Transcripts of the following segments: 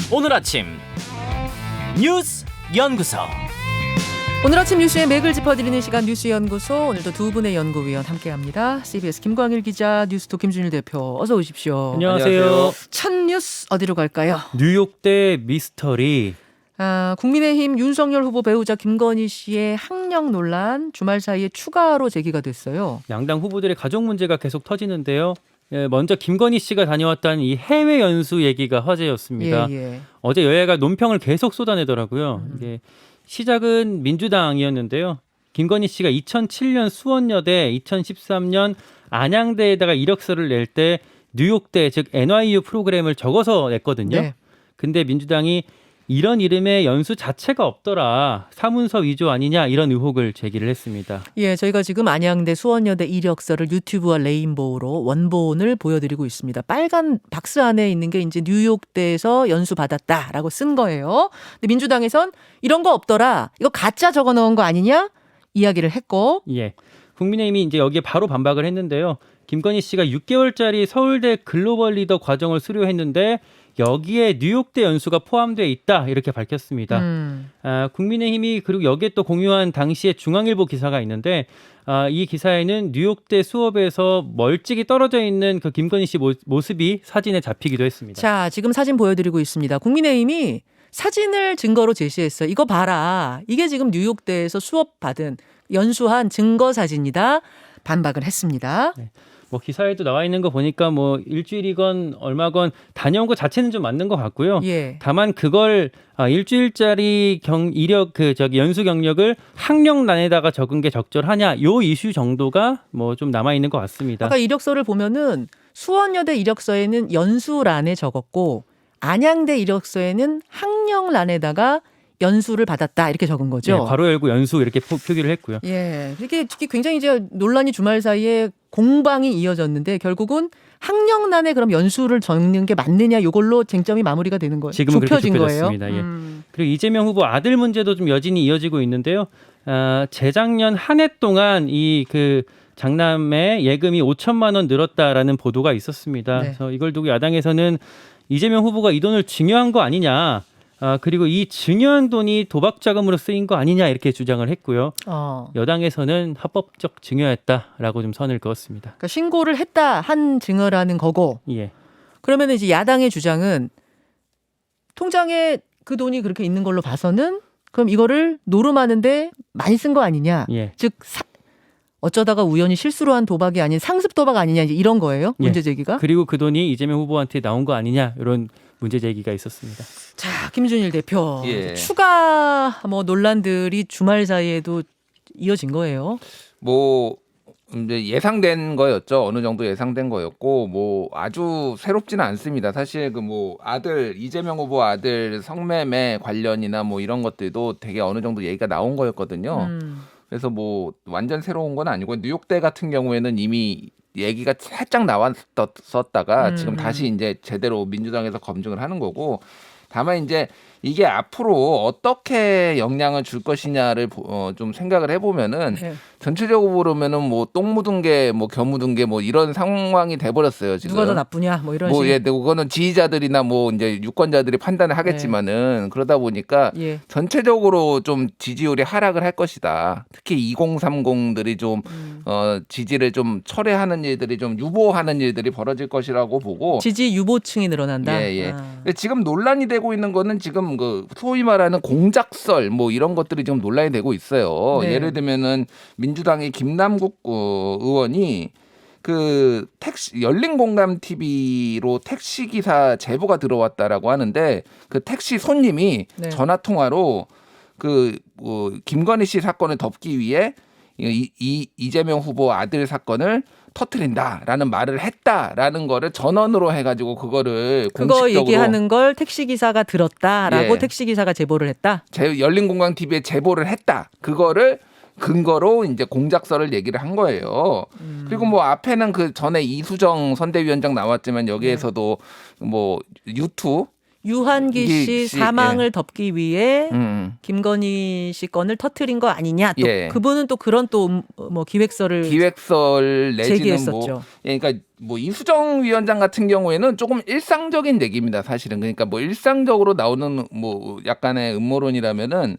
오늘 아침 뉴스 연구소. 오늘 아침 뉴스의 맥을 짚어드리는 시간 뉴스연구소. 오늘도 두 분의 연구위원 함께합니다. CBS 김광일 기자, 뉴스톱 김준일 대표, 어서 오십시오. 안녕하세요. 첫 뉴스 어디로 갈까요? 뉴욕대 미스터리. 국민의힘 윤석열 후보 배우자 김건희 씨의 학력 논란 주말 사이에 추가로 제기가 됐어요. 양당 후보들의 가족 문제가 계속 터지는데요. 먼저 김건희 씨가 다녀왔다는 이 해외 연수 얘기가 화제였습니다. 예. 어제 여야가 논평을 계속 쏟아내더라고요. 이게 시작은 민주당이었는데요. 김건희 씨가 2007년 수원여대, 2013년 안양대에다가 이력서를 낼 때 뉴욕대, 즉 NYU 프로그램을 적어서 냈거든요. 네. 근데 민주당이 이런 이름의 연수 자체가 없더라, 사문서 위조 아니냐, 이런 의혹을 제기를 했습니다. 예, 저희가 지금 안양대 수원여대 이력서를 유튜브와 레인보우로 원본을 보여드리고 있습니다. 빨간 박스 안에 있는 게 이제 뉴욕대에서 연수 받았다라고 쓴 거예요. 근데 민주당에선 이런 거 없더라, 이거 가짜 적어 넣은 거 아니냐 이야기를 했고, 예, 국민의힘이 이제 여기에 바로 반박을 했는데요. 김건희 씨가 6개월짜리 서울대 글로벌 리더 과정을 수료했는데 여기에 뉴욕대 연수가 포함되어 있다, 이렇게 밝혔습니다. 국민의힘이 그리고 여기에 또 공유한 당시의 중앙일보 기사가 있는데, 이 기사에는 뉴욕대 수업에서 멀찍이 떨어져 있는 그 김건희 씨 모습이 사진에 잡히기도 했습니다. 자, 지금 사진 보여드리고 있습니다. 국민의힘이 사진을 증거로 제시했어요. 이거 봐라, 이게 지금 뉴욕대에서 수업 받은 연수한 증거 사진이다, 반박을 했습니다. 네. 뭐 기사에도 나와 있는 거 보니까 뭐 일주일이건 얼마건 다녀온 것 자체는 좀 맞는 것 같고요. 예. 다만 그걸 일주일짜리 연수 경력을 학력란에다가 적은 게 적절하냐, 요 이슈 정도가 뭐 좀 남아 있는 것 같습니다. 아까 이력서를 보면은 수원여대 이력서에는 연수란에 적었고 안양대 이력서에는 학력란에다가 연수를 받았다, 이렇게 적은 거죠. 네, 괄호 열고 연수 이렇게 표기를 했고요. 예, 이게 굉장히 이제 논란이 주말 사이에 공방이 이어졌는데 결국은 학력란에 그럼 연수를 적는 게 맞느냐, 이걸로 쟁점이 마무리가 되는 거예요. 지금은 그렇게 좁혀진 거예요. 좁혀졌습니다. 예. 그리고 이재명 후보 아들 문제도 좀 여진이 이어지고 있는데요. 재작년 한 해 동안 이 장남의 예금이 5천만 원 늘었다라는 보도가 있었습니다. 네. 그래서 이걸 두고 야당에서는 이재명 후보가 이 돈을 증여한 거 아니냐, 그리고 이 증여한 돈이 도박 자금으로 쓰인 거 아니냐, 이렇게 주장을 했고요. 여당에서는 합법적 증여였다라고 좀 선을 그었습니다. 그러니까 신고를 했다 한 증여라는 거고. 예. 그러면 이제 야당의 주장은 통장에 그 돈이 그렇게 있는 걸로 봐서는 그럼 이거를 노름하는데 많이 쓴 거 아니냐. 예. 즉 어쩌다가 우연히 실수로 한 도박이 아닌 상습 도박 아니냐, 이제 이런 거예요. 문제 제기가. 그리고 그 돈이 이재명 후보한테 나온 거 아니냐, 이런 문제 제기가 있었습니다. 자, 김준일 대표. 예. 추가 논란들이 주말 사이에도 이어진 거예요. 뭐 이제 예상된 거였죠. 어느 정도 예상된 거였고 뭐 아주 새롭지는 않습니다. 사실 이재명 후보 아들 성매매 관련이나 뭐 이런 것들도 되게 어느 정도 얘기가 나온 거였거든요. 그래서 뭐 완전 새로운 건 아니고, 뉴욕대 같은 경우에는 이미 얘기가 살짝 나왔었다가 지금 다시 이제 제대로 민주당에서 검증을 하는 거고, 다만 이제 이게 앞으로 어떻게 영향을 줄 것이냐를 좀 생각을 해보면은, 네. 전체적으로 보면은 뭐 똥 묻은 게 뭐 겨 묻은 게 뭐 이런 상황이 돼버렸어요 지금. 누가 더 나쁘냐, 뭐 이런 식. 예, 그거는 지지자들이나 뭐 이제 유권자들이 판단을 하겠지만은, 그러다 보니까 예. 전체적으로 좀 지지율이 하락을 할 것이다. 특히 2030들이 좀 지지를 좀 철회하는 일들이, 좀 유보하는 일들이 벌어질 것이라고 보고. 지지 유보층이 늘어난다. 예. 근데 지금 논란이 되고 있는 거는 지금 소위 말하는 공작설 뭐 이런 것들이 지금 논란이 되고 있어요. 네. 예를 들면은 민주당의 김남국 의원이 열린공감 TV로 택시 기사 제보가 들어왔다라고 하는데, 그 택시 손님이 네. 전화 통화로 김건희 씨 사건을 덮기 위해 이재명 후보 아들 사건을 터트린다라는 말을 했다라는 거를 전원으로 해가지고 그거 공식적으로 얘기하는 걸 택시기사가 들었다라고. 예. 택시기사가 제보를 했다. 열린공감 TV에 제보를 했다. 그거를 근거로 이제 공작설을 얘기를 한 거예요. 그리고 뭐 앞에는 그 전에 이수정 선대위원장 나왔지만 여기에서도 뭐 유한기 씨 사망을 덮기 위해 김건희 씨 건을 터트린 거 아니냐. 또 예. 그분은 또 그런 또 뭐 기획설 내지는 제기했었죠. 뭐 그러니까 뭐 이수정 위원장 같은 경우에는 조금 일상적인 얘기입니다. 사실은 그러니까 뭐 일상적으로 나오는 뭐 약간의 음모론이라면은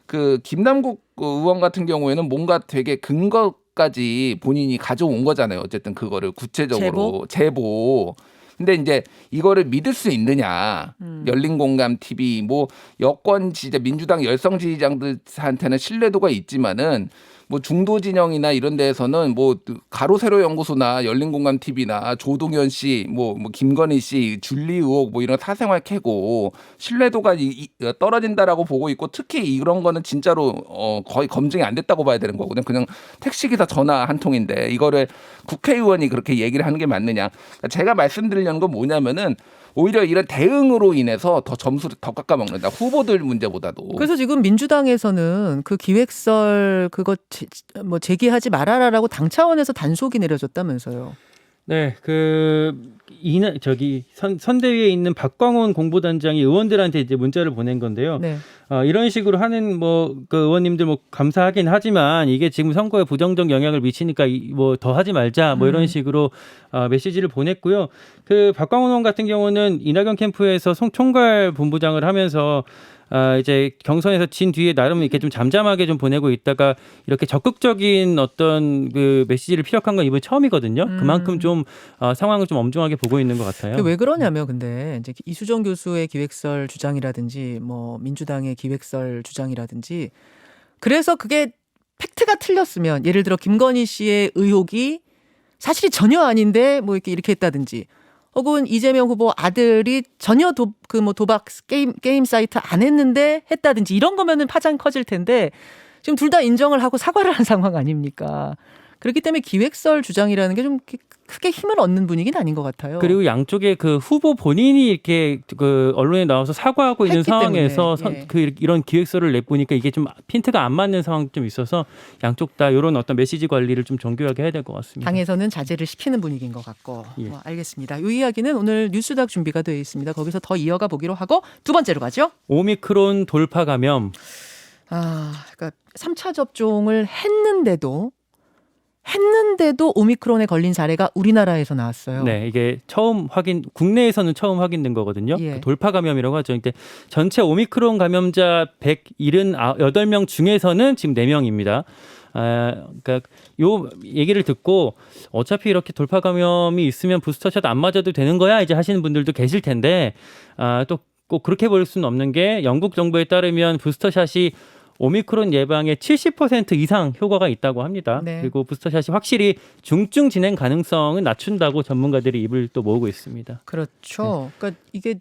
그 김남국 의원 같은 경우에는 되게 근거까지 본인이 가져온 거잖아요. 어쨌든 그거를 구체적으로 제보. 근데 이제 이거를 믿을 수 있느냐. 열린공감 TV 뭐 여권 지지자 민주당 열성 지지자들한테는 신뢰도가 있지만은 뭐 중도 진영이나 이런 데에서는 뭐 가로세로 연구소나 열린공감 TV나 조동현 씨, 뭐 김건희 씨, 줄리 의혹 뭐 이런 사생활 캐고 신뢰도가 떨어진다라고 보고 있고 특히 이런 거는 진짜로 거의 검증이 안 됐다고 봐야 되는 거거든요. 그냥 택시기사 전화 한 통인데 이거를 국회의원이 그렇게 얘기를 하는 게 맞느냐? 그러니까 제가 말씀드리려는 건 뭐냐면은 오히려 이런 대응으로 인해서 더 점수를 더 깎아먹는다. 후보들 문제보다도. 그래서 지금 민주당에서는 그 기획설 그거 뭐 제기하지 말아라라고 당 차원에서 단속이 내려졌다면서요. 네, 선대위에 있는 박광원 공보단장이 의원들한테 이제 문자를 보낸 건데요. 네. 이런 식으로 하는 그 의원님들 감사하긴 하지만 이게 지금 선거에 부정적 영향을 미치니까 뭐 더 하지 말자 뭐 이런 식으로 메시지를 보냈고요. 그 박광원 의원 같은 경우는 이낙연 캠프에서 총괄 본부장을 하면서 이제 경선에서 진 뒤에 나름 이렇게 좀 잠잠하게 좀 보내고 있다가 이렇게 적극적인 어떤 그 메시지를 피력한 건 이번이 처음이거든요. 그만큼 좀 상황을 좀 엄중하게 보고 있는 것 같아요. 왜 그러냐면 근데 이제 이수정 교수의 기획설 주장이라든지 뭐 민주당의 기획설 주장이라든지 그래서 그게 팩트가 틀렸으면 예를 들어 김건희 씨의 의혹이 사실이 전혀 아닌데 뭐 이렇게 했다든지 혹은 이재명 후보 아들이 전혀 도박 게임 사이트 안 했는데 했다든지 이런 거면은 파장 커질 텐데 지금 둘 다 인정을 하고 사과를 한 상황 아닙니까? 그렇기 때문에 기획설 주장이라는 게 좀 크게 힘을 얻는 분위기는 아닌 것 같아요. 그리고 양쪽에 그 후보 본인이 이렇게 그 언론에 나와서 사과하고 있는 상황에서 이런 기획서를 내보니까 이게 좀 핀트가 안 맞는 상황이 좀 있어서 양쪽 다 이런 어떤 메시지 관리를 좀 정교하게 해야 될 것 같습니다. 당에서는 자제를 시키는 분위기인 것 같고. 예. 알겠습니다. 이 이야기는 오늘 뉴스닥 준비가 되어 있습니다. 거기서 더 이어가 보기로 하고 두 번째로 가죠. 오미크론 돌파 감염. 그러니까 3차 접종을 했는데도 오미크론에 걸린 사례가 우리나라에서 나왔어요. 네, 이게 국내에서는 처음 확인된 거거든요. 예. 그 돌파 감염이라고 하죠. 근데 전체 오미크론 감염자 178명 중에서는 지금 4명입니다. 그러니까 요 얘기를 듣고 어차피 이렇게 돌파 감염이 있으면 부스터샷 안 맞아도 되는 거야 이제 하시는 분들도 계실 텐데 또 꼭 그렇게 볼 수는 없는 게 영국 정부에 따르면 부스터샷이 오미크론 예방에 70% 이상 효과가 있다고 합니다. 네. 그리고 부스터샷이 확실히 중증 진행 가능성은 낮춘다고 전문가들이 입을 또 모으고 있습니다. 그렇죠. 그러니까 이게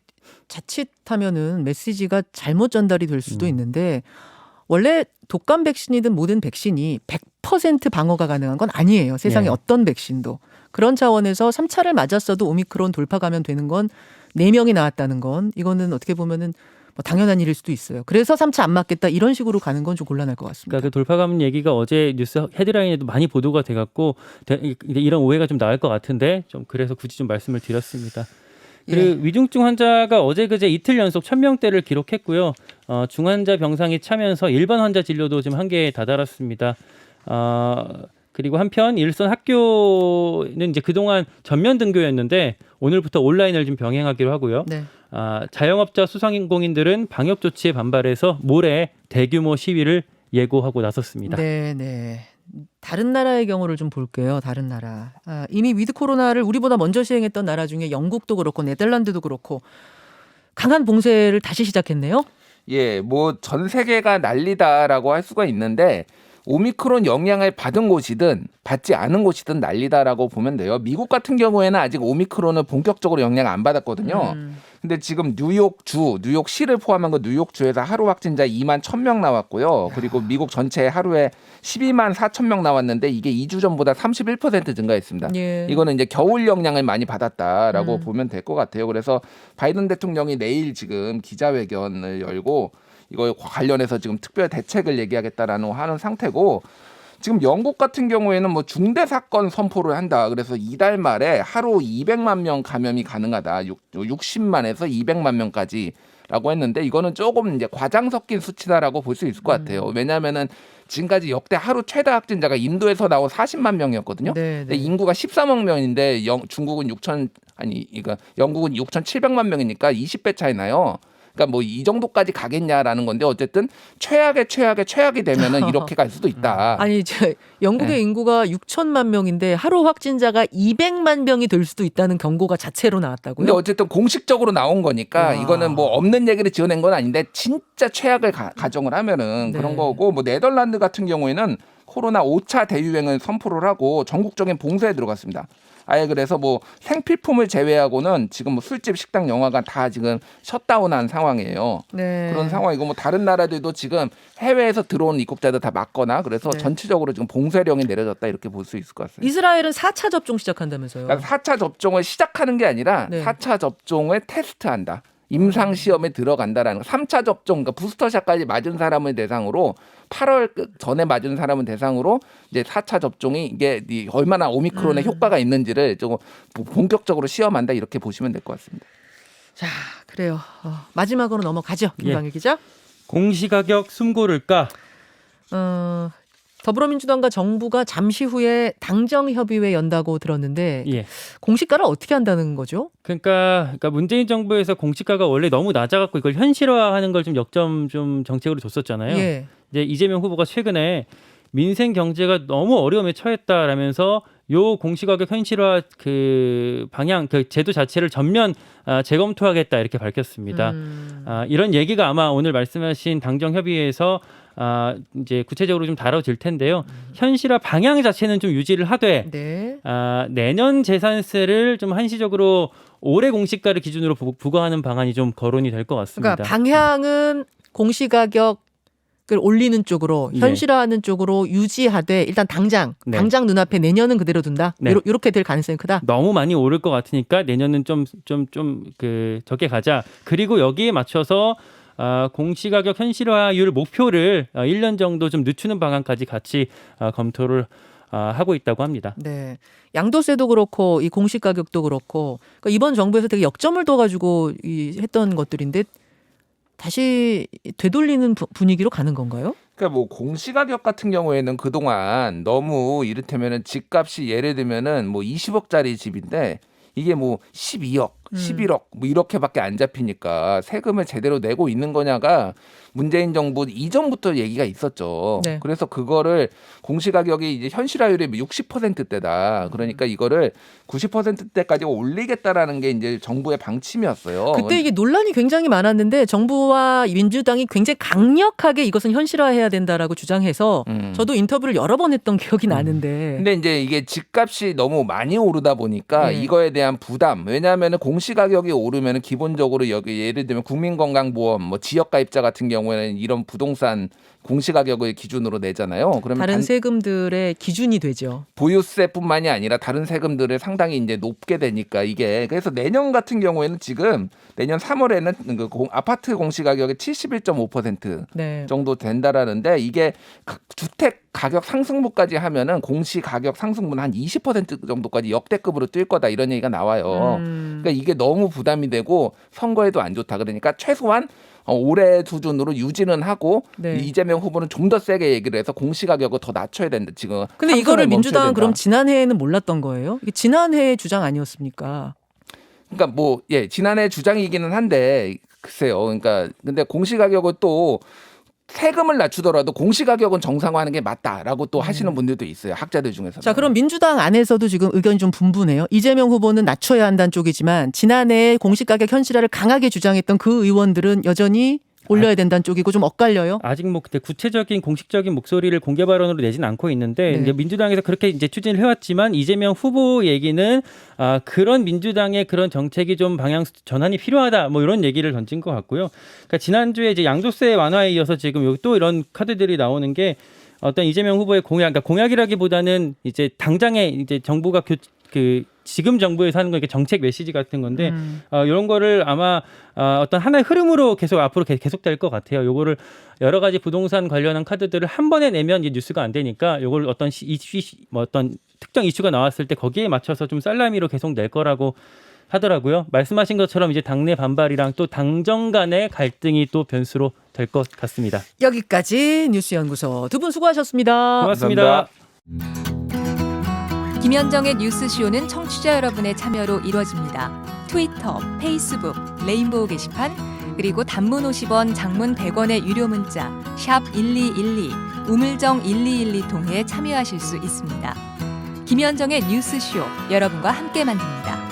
자칫하면은 메시지가 잘못 전달이 될 수도 있는데 원래 독감 백신이든 모든 백신이 100% 방어가 가능한 건 아니에요. 세상에 어떤 백신도. 그런 차원에서 3차를 맞았어도 오미크론 돌파 감염되는 건 4명이 나왔다는 건 이거는 어떻게 보면은 뭐 당연한 일일 수도 있어요. 그래서 3차 안 맞겠다 이런 식으로 가는 건 좀 곤란할 것 같습니다. 그러니까 그 돌파 감염 얘기가 어제 뉴스 헤드라인에도 많이 보도가 돼갖고 이런 오해가 좀 나올 것 같은데 좀 그래서 굳이 좀 말씀을 드렸습니다. 그리고 위중증 환자가 어제 그제 이틀 연속 1000명대를 기록했고요. 중환자 병상이 차면서 일반 환자 진료도 지금 한계에 다다랐습니다. 그리고 한편 일선 학교는 이제 그동안 전면 등교였는데 오늘부터 온라인을 좀 병행하기로 하고요. 네. 자영업자 소상공인들은 방역 조치에 반발해서 모레 대규모 시위를 예고하고 나섰습니다. 네. 다른 나라의 경우를 좀 볼게요. 다른 나라. 이미 위드 코로나를 우리보다 먼저 시행했던 나라 중에 영국도 그렇고 네덜란드도 그렇고 강한 봉쇄를 다시 시작했네요. 예, 뭐 전 세계가 난리다라고 할 수가 있는데 오미크론 영향을 받은 곳이든 받지 않은 곳이든 난리다라고 보면 돼요. 미국 같은 경우에는 아직 오미크론을 본격적으로 영향 안 받았거든요. 근데 지금 뉴욕시를 포함한 그 뉴욕주에서 하루 확진자 2만 1,000명 나왔고요. 그리고 미국 전체 하루에 12만 4,000명 나왔는데 이게 2주 전보다 31% 증가했습니다. 예. 이거는 이제 겨울 영향을 많이 받았다라고 보면 될 것 같아요. 그래서 바이든 대통령이 내일 지금 기자회견을 열고 이거 관련해서 지금 특별 대책을 얘기하겠다라는 하는 상태고 지금 영국 같은 경우에는 뭐 중대 사건 선포를 한다. 그래서 이달 말에 하루 200만 명 감염이 가능하다. 60만에서 200만 명까지라고 했는데 이거는 조금 이제 과장 섞인 수치다라고 볼 수 있을 것 같아요. 왜냐하면은 지금까지 역대 하루 최다 확진자가 인도에서 나온 40만 명이었거든요. 근데 인구가 13억 명인데 중국은 그러니까 영국은 6,700만 명이니까 20배 차이 나요. 그러니까 뭐 이 정도까지 가겠냐라는 건데 어쨌든 최악이 되면은 이렇게 갈 수도 있다. 아니, 영국의 인구가 6천만 명인데 하루 확진자가 200만 명이 될 수도 있다는 경고가 자체로 나왔다고요? 근데 어쨌든 공식적으로 나온 거니까 이거는 뭐 없는 얘기를 지어낸 건 아닌데 진짜 최악을 가정을 하면은 그런 거고 뭐 네덜란드 같은 경우에는 코로나 5차 대유행을 선포를 하고 전국적인 봉쇄에 들어갔습니다. 아예 그래서 뭐 생필품을 제외하고는 지금 뭐 술집, 식당, 영화관 다 지금 셧다운한 상황이에요. 그런 상황이고 뭐 다른 나라들도 지금 해외에서 들어온 입국자들 다 막거나 그래서 전체적으로 지금 봉쇄령이 내려졌다 이렇게 볼 수 있을 것 같습니다. 이스라엘은 4차 접종 시작한다면서요? 그러니까 4차 접종을 시작하는 게 아니라 4차 접종을 테스트한다. 임상 시험에 들어간다라는 3차 접종, 그러니까 부스터샷까지 맞은 사람을 대상으로 8월 전에 맞은 사람을 대상으로 이제 4차 접종이 이게 얼마나 오미크론의 효과가 있는지를 좀 본격적으로 시험한다 이렇게 보시면 될 것 같습니다. 자, 그래요. 마지막으로 넘어가죠. 김광일 기자. 공시가격 숨고를까? 더불어민주당과 정부가 잠시 후에 당정협의회 연다고 들었는데 공시가를 어떻게 한다는 거죠? 그러니까 문재인 정부에서 공시가가 원래 너무 낮아갖고 이걸 현실화하는 걸 좀 역점 좀 정책으로 줬었잖아요. 이제 이재명 후보가 최근에 민생 경제가 너무 어려움에 처했다라면서 요 공시가격 현실화 그 방향 그 제도 자체를 전면 재검토하겠다 이렇게 밝혔습니다. 이런 얘기가 아마 오늘 말씀하신 당정협의회에서 이제 구체적으로 좀 다뤄질 텐데요. 현실화 방향 자체는 좀 유지를 하되 내년 재산세를 좀 한시적으로 올해 공시가를 기준으로 부과하는 방안이 좀 거론이 될 것 같습니다. 그러니까 방향은 공시가격을 올리는 쪽으로 현실화하는 쪽으로 유지하되 일단 당장 눈앞에 내년은 그대로 둔다. 이렇게 될 가능성이 크다. 너무 많이 오를 것 같으니까 내년은 좀 그 적게 가자. 그리고 여기에 맞춰서 공시가격 현실화율 목표를 1년 정도 좀 늦추는 방안까지 같이 검토를 하고 있다고 합니다. 네, 양도세도 그렇고 이 공시가격도 그렇고 그러니까 이번 정부에서 되게 역점을 둬가지고 했던 것들인데 다시 되돌리는 분위기로 가는 건가요? 그러니까 뭐 공시가격 같은 경우에는 그동안 너무 이를테면은 집값이 예를 들면은 뭐 20억짜리 집인데 이게 뭐 12억, 11억 뭐 이렇게밖에 안 잡히니까 세금을 제대로 내고 있는 거냐가 문재인 정부 이전부터 얘기가 있었죠. 그래서 그거를 공시가격이 이제 현실화율이 60%대다. 그러니까 이거를 90%대까지 올리겠다라는 게 이제 정부의 방침이었어요. 그때 이게 논란이 굉장히 많았는데 정부와 민주당이 굉장히 강력하게 이것은 현실화해야 된다라고 주장해서 저도 인터뷰를 여러 번 했던 기억이 나는데. 근데 이제 이게 집값이 너무 많이 오르다 보니까 이거에 대한 부담. 왜냐하면 공시가격이 오르면 기본적으로 여기 예를 들면 국민건강보험, 뭐 지역가입자 같은 경우에는 이런 부동산 공시가격을 기준으로 내잖아요. 그러면 다른 세금들의 기준이 되죠. 보유세뿐만이 아니라 다른 세금들을 상당히 이제 높게 되니까 이게 그래서 내년 같은 경우에는 지금 내년 3월에는 그 아파트 공시가격이 71.5% 정도 된다라는데 이게 주택 가격 상승분까지 하면은 공시가격 상승분 한 20% 정도까지 역대급으로 뛸 거다 이런 얘기가 나와요. 그러니까 이게 너무 부담이 되고 선거에도 안 좋다. 그러니까 최소한 올해 수준으로 유지는 하고 이재명 후보는 좀 더 세게 얘기를 해서 공시가격을 더 낮춰야 된다. 지금. 근데 이거를 민주당은 그럼 지난해에는 몰랐던 거예요? 이게 지난해 주장 아니었습니까? 그러니까 뭐 지난해 주장이기는 한데 글쎄요. 그러니까 근데 공시가격을 또 세금을 낮추더라도 공시가격은 정상화하는 게 맞다라고 또 하시는 분들도 있어요. 학자들 중에서. 자, 그럼 민주당 안에서도 지금 의견이 좀 분분해요. 이재명 후보는 낮춰야 한다는 쪽이지만 지난해 공시가격 현실화를 강하게 주장했던 그 의원들은 여전히 올려야 된다는 쪽이고 좀 엇갈려요. 아직 뭐 그때 구체적인 공식적인 목소리를 공개 발언으로 내진 않고 있는데 이제 민주당에서 그렇게 이제 추진을 해왔지만 이재명 후보 얘기는 그런 민주당의 그런 정책이 좀 방향 전환이 필요하다 뭐 이런 얘기를 던진 것 같고요. 그러니까 지난주에 이제 양도세 완화에 이어서 지금 여기 또 이런 카드들이 나오는 게 어떤 이재명 후보의 공약, 그러니까 공약이라기보다는 이제 당장에 이제 정부가 지금 정부에서 하는 건 이게 정책 메시지 같은 건데 이런 거를 아마 어떤 하나의 흐름으로 계속 앞으로 계속될 것 같아요. 요거를 여러 가지 부동산 관련한 카드들을 한 번에 내면 이제 뉴스가 안 되니까 요걸 어떤 어떤 특정 이슈가 나왔을 때 거기에 맞춰서 좀 살라미로 계속 낼 거라고 하더라고요. 말씀하신 것처럼 이제 당내 반발이랑 또 당정 간의 갈등이 또 변수로 될 것 같습니다. 여기까지 뉴스연구소 두 분 수고하셨습니다. 고맙습니다. 김현정의 뉴스쇼는 청취자 여러분의 참여로 이루어집니다. 트위터, 페이스북, 레인보우 게시판, 그리고 단문 50원, 장문 100원의 유료 문자 샵 1212, 우물정 1212 통해 참여하실 수 있습니다. 김현정의 뉴스쇼, 여러분과 함께 만듭니다.